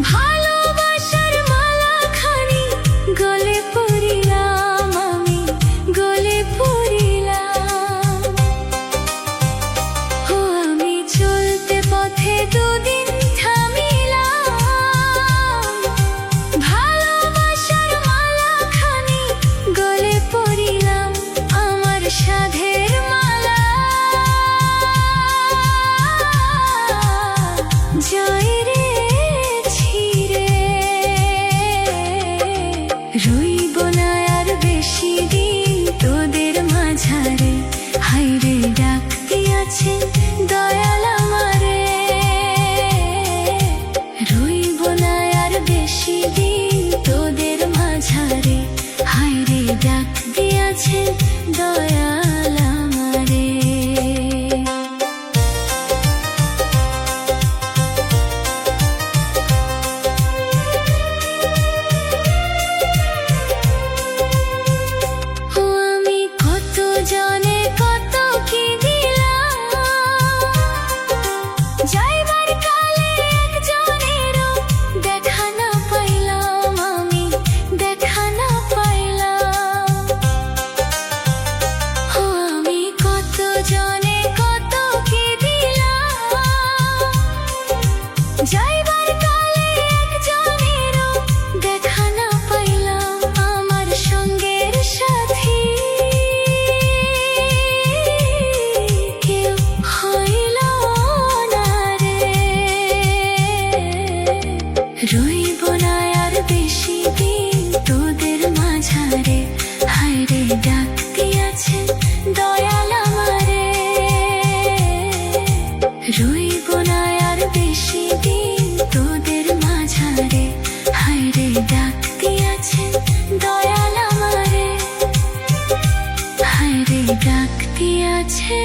ভালোবাসার মালাখানি গলে পড়িলাম, আমি গলে পড়িলাম। ও আমি চলতে পথে দুদিন থামিলাম, ভালোবাসার মালাখানি গলে পড়িলাম, আমার সাধের মালা যায় রে ছিঁড়ে। রইব না আর বেশি দিন তোদের মাঝারে, হায়রে ডাক দিয়াছে দয়াল আমারে। রইব না আর বেশি দিন তোদের মাঝারে, হায়রে ডাক দিয়াছে দয়াল আমারে। ও আমি কত জনে কত কি দিলাম, যাইবার কালে একজনেরও দেখা না পাইলাম, আমি দেখা না পাইলাম। ও আমি কত জনে কত কি দিলাম, যাইবার কালে একজনেরও দেখা না পাইলাম, আমার সঙ্গের সাথী কেউ হইল না রে। রইব না আর বেশি দিন তোদের মাঝারে, হায়রে ডাক দিয়াছে দয়াল আমারে। রইব না আর বেশি দিন তোদের মাঝারে, হায়রে ডাক দিয়াছে দয়াল আমারে, হায়রে ডাক দিয়াছে।